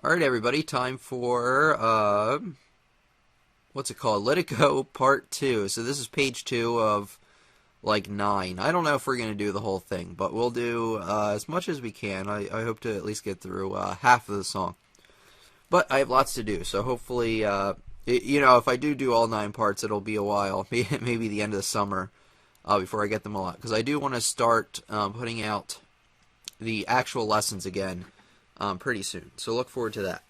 Alright everybody, time for, what's it called? Let It Go Part 2. So this is page 2 of, like, 9. I don't know if we're going to do the whole thing, but we'll do as much as we can. I hope to at least get through half of the song. But I have lots to do, so hopefully, if I do all 9 parts, it'll be a while. Maybe the end of the summer before I get them all out. Because I do want to start putting out the actual lessons again pretty soon. So look forward to that.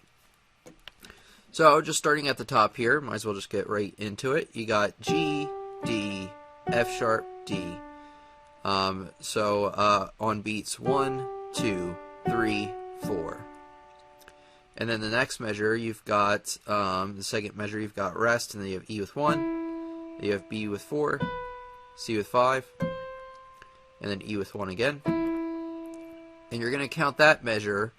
So just starting at the top here, might as well just get right into it. You got G, D, F sharp, D. On beats 1, 2, 3, 4. And then the next measure, you've got, the second measure, you've got rest, and then you have E with 1, then you have B with 4, C with 5, and then E with 1 again. And you're going to count that measure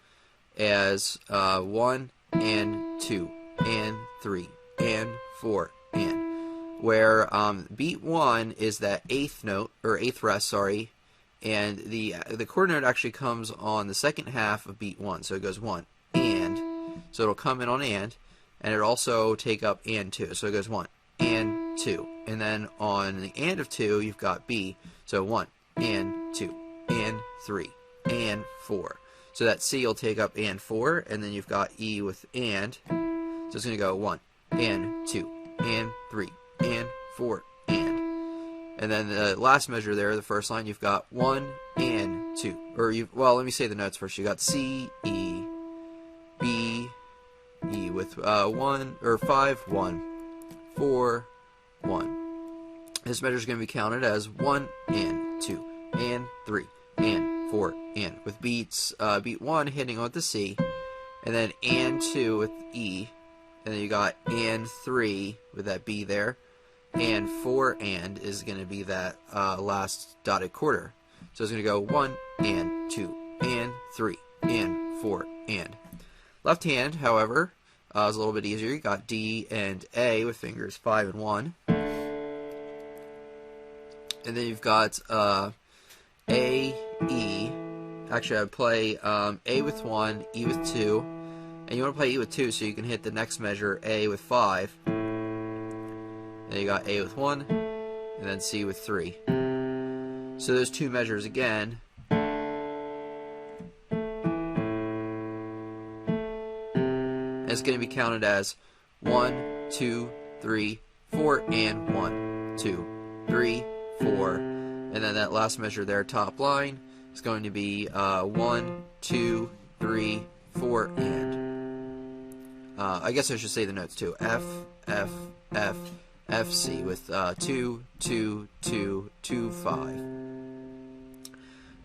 as 1 and 2 and 3 and 4 and, where beat 1 is that eighth note, or eighth rest, sorry, and the quarter note actually comes on the second half of beat 1, so it goes 1 and, so it'll come in on and it'll also take up and 2, so it goes 1 and 2, and then on the and of 2 you've got B, so 1 and 2 and 3 and 4. So that C will take up and 4, and then you've got E with and. So it's going to go 1, and 2, and 3, and 4, and. And then the last measure there, the first line, you've got 1 and 2. Let me say the notes first. You got C, E, B, E with 1, or 5, 1, 4, 1. This measure is going to be counted as 1 and 2, and 3, and 4 and, with beat 1 hitting on the C, and then and 2 with E, and then you got and 3 with that B there, and 4 and is going to be that last dotted quarter. So it's going to go 1 and 2 and 3 and 4 and. Left hand, however, is a little bit easier. You got D and A with fingers 5 and 1, and then you've got A, E. Actually, I would play A with 1, E with 2, and you want to play E with 2 so you can hit the next measure, A with 5. Then you got A with 1, and then C with 3. So those two measures again. And it's going to be counted as 1, 2, 3, 4, and 1, 2, 3, 4. And then that last measure there, top line, is going to be 1, 2, 3, 4, and. I guess I should say the notes too. F, F, F, F, C with 2, 2, 2, 2, 5.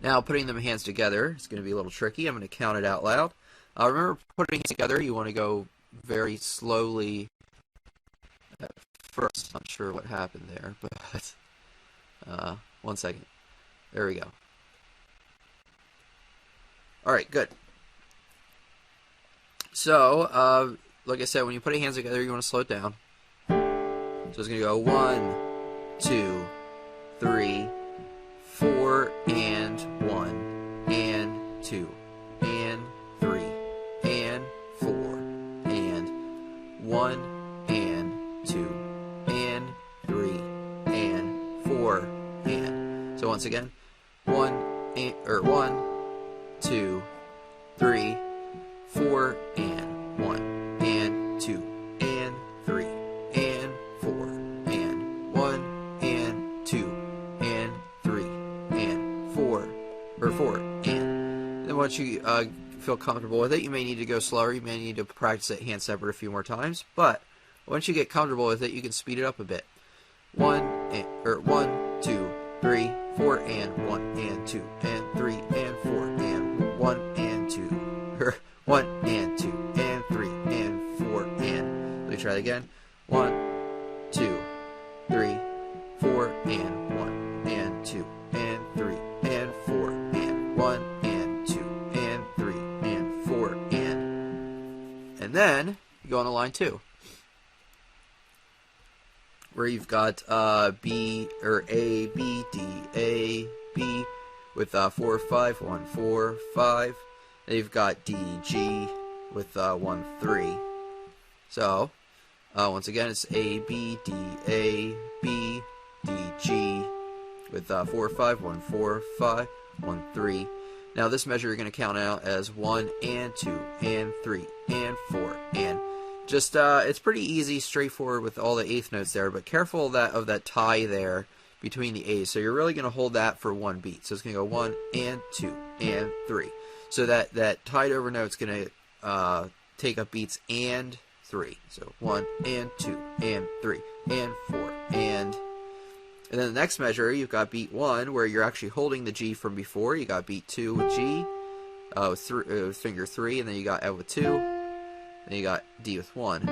Now putting them hands together, it's going to be a little tricky. I'm going to count it out loud. Remember, putting it together, you want to go very slowly at first. Not sure what happened there, but 1 second. There we go. Alright, good. So, like I said, when you put your hands together, you want to slow it down. So it's going to go 1, 2, 3, 4, and 1, and 2, and 3, and 4, and 1, and 2, and 3, and 4, and. So once again, 1, 2, 3, 4, and 1, and 2, and 3, and 4, and 1, and 2, and 3, and 4, or 4, and. Then once you feel comfortable with it, you may need to go slower, you may need to practice it hand separate a few more times, but once you get comfortable with it, you can speed it up a bit. 1, 2, 3, 4, and 1, and 2, and 3, and 4, and 1, and 2, or 1, and 2, and 3, and 4, and. Let me try that again. 1, 2, 3, 4, and 1, and 2, and 3, and 4, and 1, and 2, and 3, and 4, and then you go on to line 2, where you've got B, or A, B, D, A, B, with 4, 5, 1, 4, 5. Then you've got D, G, with 1, 3. So once again, it's A, B, D, A, B, D, G, with 4, 5, 1, 4, 5, 1, 3. Now this measure you're going to count out as 1 and 2 and 3 and 4 and just it's pretty easy, straightforward with all the eighth notes there, but careful of that tie there between the A's. So you're really going to hold that for one beat. So it's going to go 1 and 2 and 3. So that tied over note's going to take up beats and 3. So 1 and 2 and 3 and 4 and then the next measure, you've got beat 1, where you're actually holding the G from before. You got beat 2 with G, with finger 3, and then you got F with 2, then you got D with 1.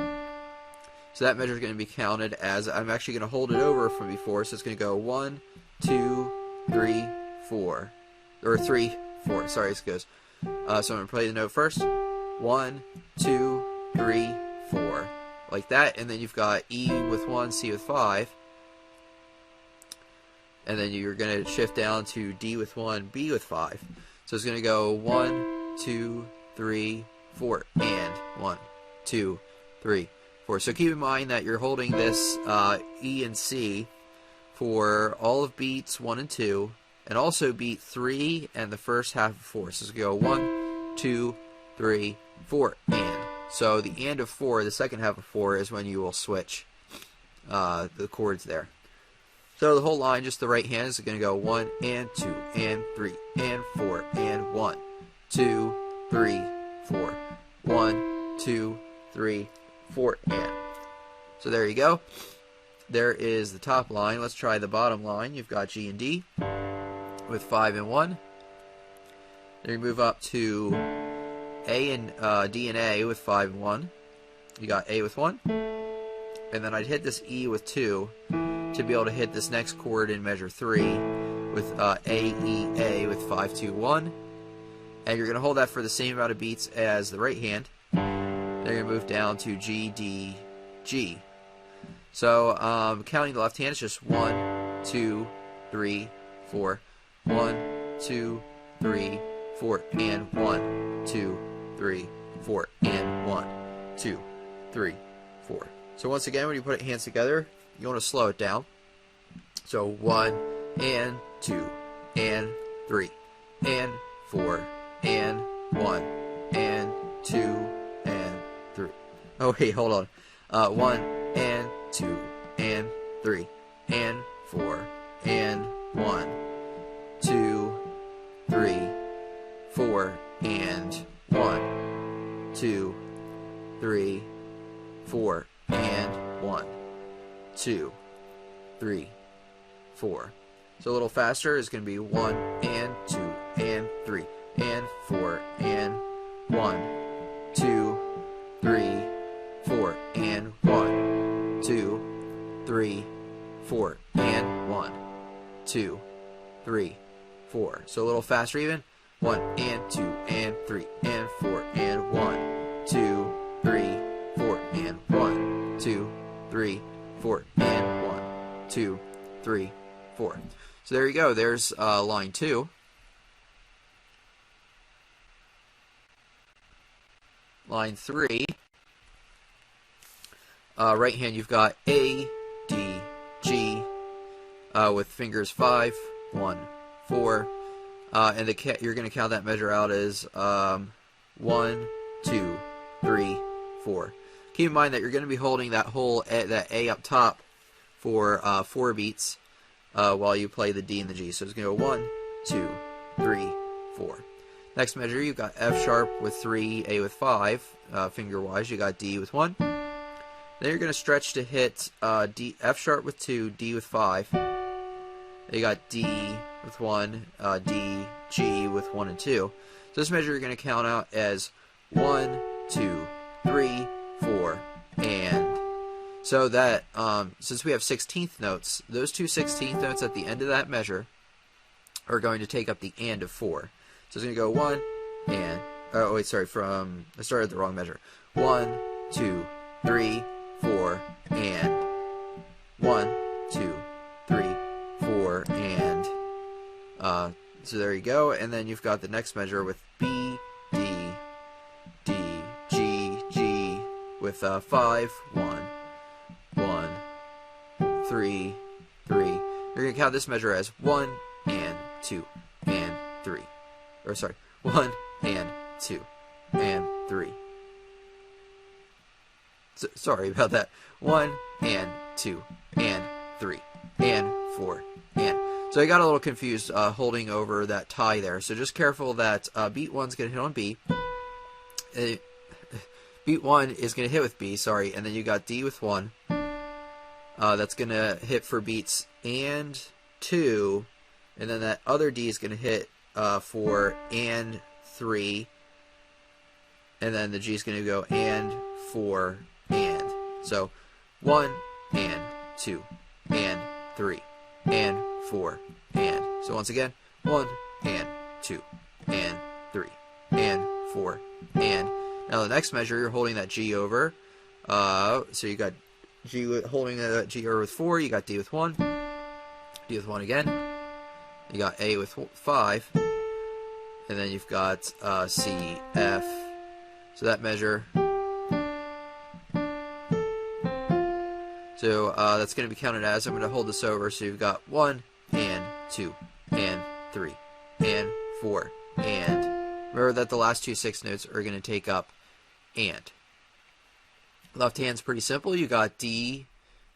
So that measure is going to be counted as, I'm actually going to hold it over from before, so it's going to go 1, 2, 3, 4, or 3, 4, sorry, this goes. So I'm going to play the note first, 1, 2, 3, 4, like that, and then you've got E with 1, C with 5, and then you're going to shift down to D with 1, B with 5. So it's going to go 1, 2, 3, 4, and 1, 2, 3, 4. So keep in mind that you're holding this E and C for all of beats 1 and 2, and also beat 3 and the first half of 4. So it's going to go 1, 2, 3, 4, and. So the and of 4, the second half of 4, is when you will switch the chords there. So the whole line, just the right hand, is going to go 1 and 2 and 3 and 4 and 1, 2, 3, 4, 1, 2, 3, 4 and. So there you go. There is the top line. Let's try the bottom line. You've got G and D with 5 and 1. Then you move up to A and D and A with 5 and 1. You got A with 1. And then I'd hit this E with 2 to be able to hit this next chord in measure 3 with A, E, A with 5, 2, 1. And you're going to hold that for the same amount of beats as the right hand. Then you're going to move down to G, D, G. So counting the left hand is just 1, 2, 3, 4, 1, 2, 3, 4, and 1, 2, 3, 4, and 1, 2, 3, 4. So once again, when you put hands together, you want to slow it down. So 1 and 2 and 3 and 4 and 1 and 2 and 3. Oh wait, hold on. 1 and 2 and 3 and 4 and 1, 2, 3, 4 and 1, 2, 3, 4 and 1, 2, 3, 4. So a little faster is going to be 1 and 2 and 3 and 4 and 1, 2, 3, 4 and 1, 2, 3, 4 and 1, 2, 3, 4. So a little faster even. 1 and 2 and 3 and 4 and 1, 2, 3, 4 and 1, 2, 3, 4 and 1, 2, 3, 4. So there you go. There's line 2. Line 3. Right hand, you've got A, D, G, with fingers 5, 1, 4. And you're going to count that measure out as 1, 2, 3, 4. Keep in mind that you're going to be holding that whole that A up top for 4 beats while you play the D and the G. So it's going to go 1, 2, 3, 4. Next measure, you've got F sharp with 3, A with 5, finger-wise. You got D with 1. Then you're going to stretch to hit F sharp with 2, D with 5. Then you got D with 1, D, G with 1 and 2. So this measure you're going to count out as 1, 2, 3, 4, and. So that, since we have 16th notes, those two 16th notes at the end of that measure are going to take up the and of 4. So it's going to go 1, and, oh wait, sorry, I started the wrong measure. 1, 2, 3, 4, and 1, 2, 3, 4, and, so there you go, and then you've got the next measure with B, D, D, G, with 5, 1, 1, 3, 3. You're going to count this measure as 1 and 2 and 3. Or sorry, 1 and 2 and 3. Sorry about that. 1 and 2 and 3 and 4 and. So I got a little confused holding over that tie there. So just careful that beat 1's going to hit on B. Beat 1 is going to hit with B, sorry, and then you got D with 1. That's going to hit for beats and 2, and then that other D is going to hit for and 3, and then the G is going to go and 4 and. So 1 and 2 and 3 and 4 and. So once again, 1 and 2 and 3 and 4 and. Now the next measure, you're holding that G over. So you got G holding that G over with 4. You got D with 1. D with 1 again. You got A with 5. And then you've got C, F. So that measure. So that's going to be counted as, I'm going to hold this over. So you've got 1 and 2 and 3 and 4 and. Remember that the last two 6 notes are going to take up and. Left hand's pretty simple. You got D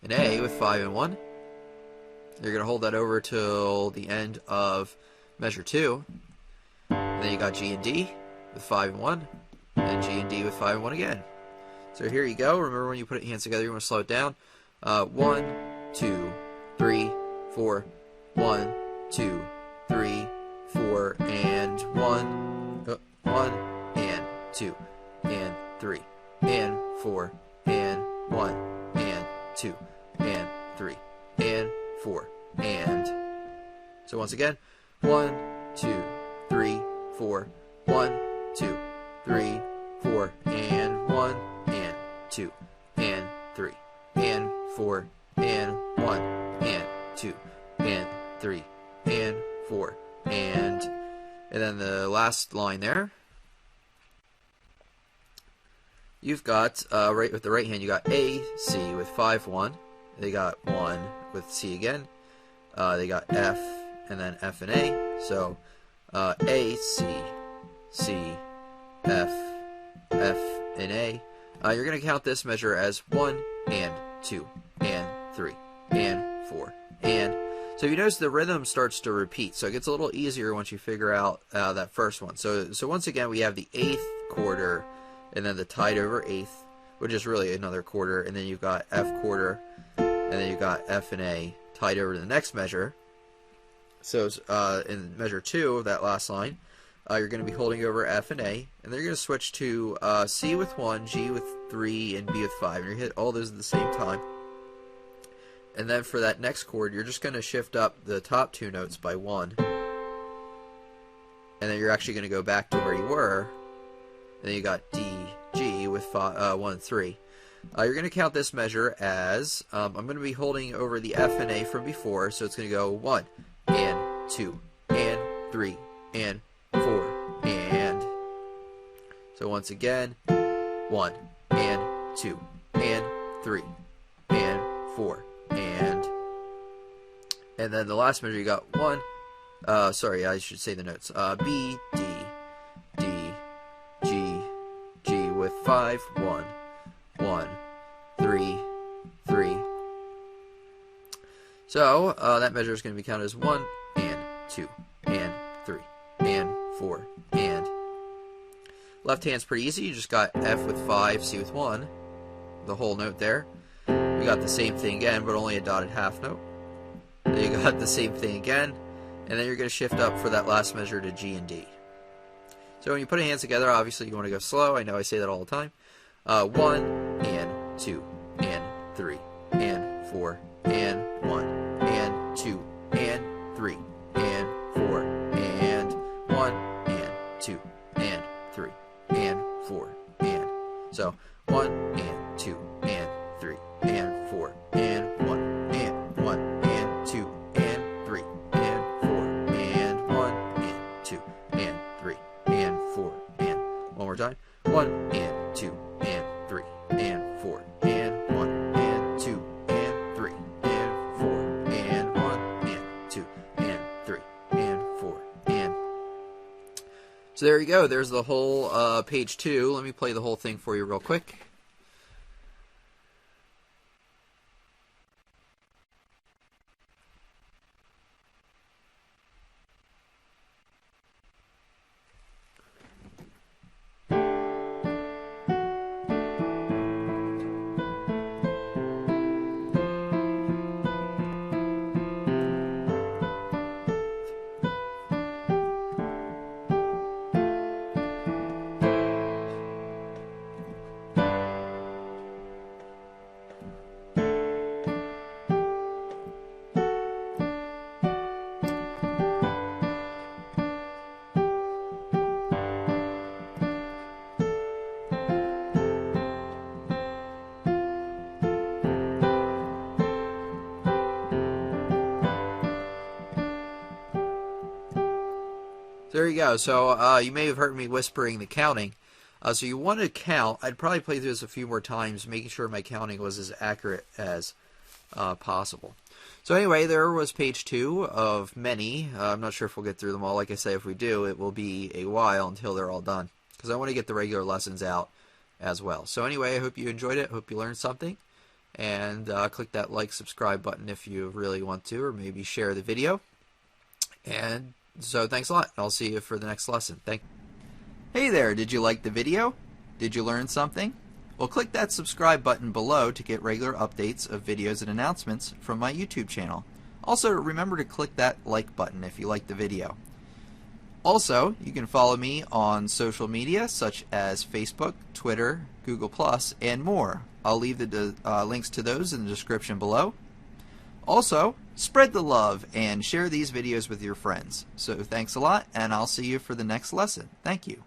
and A with 5 and 1. You're going to hold that over till the end of measure 2. And then you got G and D with 5 and 1. And G and D with 5 and 1 again. So here you go. Remember when you put your hands together, you want to slow it down. 1, 2, 3, 4. 1, 2, 3, 4, and 1. 1 and 2 and 3 and 4 and 1 and 2 and 3 and 4 and. So once again, 1, 2, 3, 4, 1, 2, 3, 4 and 1 and 2 and 3 and 4 and 1 and 2 and 3 and 4 and. And then the last line there, you've got, right with the right hand, you got A, C with 5, 1. They got 1 with C again. They got F, and then F and A. So A, C, C, F, F, and A. You're going to count this measure as 1 and 2 and 3 and 4 and. So if you notice, the rhythm starts to repeat, so it gets a little easier once you figure out that first one. So once again, we have the 8th quarter, and then the tied over 8th, which is really another quarter, and then you've got F quarter, and then you've got F and A tied over to the next measure. So in measure 2 of that last line, you're going to be holding over F and A, and then you're going to switch to C with 1, G with 3, and B with 5, and you hit all those at the same time. And then for that next chord, you're just going to shift up the top 2 notes by 1. And then you're actually going to go back to where you were. And then you got D, G with 1 and 3. You're going to count this measure as, I'm going to be holding over the F and A from before. So it's going to go 1 and 2 and 3 and 4 and. So once again, 1 and 2 and 3 and 4. And then the last measure, you got 1. Sorry, I should say the notes. B, D, D, G, G with 5, 1, 1, 3, 3. So that measure is going to be counted as 1 and 2 and 3 and 4 and. Left hand's pretty easy. You just got F with 5, C with 1, the whole note there. We got the same thing again, but only a dotted half note. Then you got the same thing again, and then you're going to shift up for that last measure to G and D. So when you put your hands together, obviously you want to go slow. I know I say that all the time. 1 and 2 and 3 and 4 and 1 and 2 and 3 and 4 and 1 and 2 and 3 and 4 and. So 1 and 2 and 3 and 4 and 1 and 1 and 2 and 3 and 4 and 1 and 2 and 3 and 4 and. One more time. 1 and 2 and 3 and So there you go. There's the whole page 2. Let me play the whole thing for you real quick. There you go. So you may have heard me whispering the counting. So you want to count. I'd probably play through this a few more times, making sure my counting was as accurate as possible. So anyway, there was page 2 of many. I'm not sure if we'll get through them all. Like I say, if we do, it will be a while until they're all done, because I want to get the regular lessons out as well. So anyway, I hope you enjoyed it. Hope you learned something. And click that like, subscribe button if you really want to, or maybe share the video. And so thanks a lot. I'll see you for the next lesson. Hey there, did you like the video? Did you learn something? Well, click that subscribe button below to get regular updates of videos and announcements from my YouTube channel. Also, remember to click that like button if you liked the video. Also, you can follow me on social media such as Facebook, Twitter, Google+, and more. I'll leave the links to those in the description below. Also, spread the love and share these videos with your friends. So thanks a lot, and I'll see you for the next lesson. Thank you.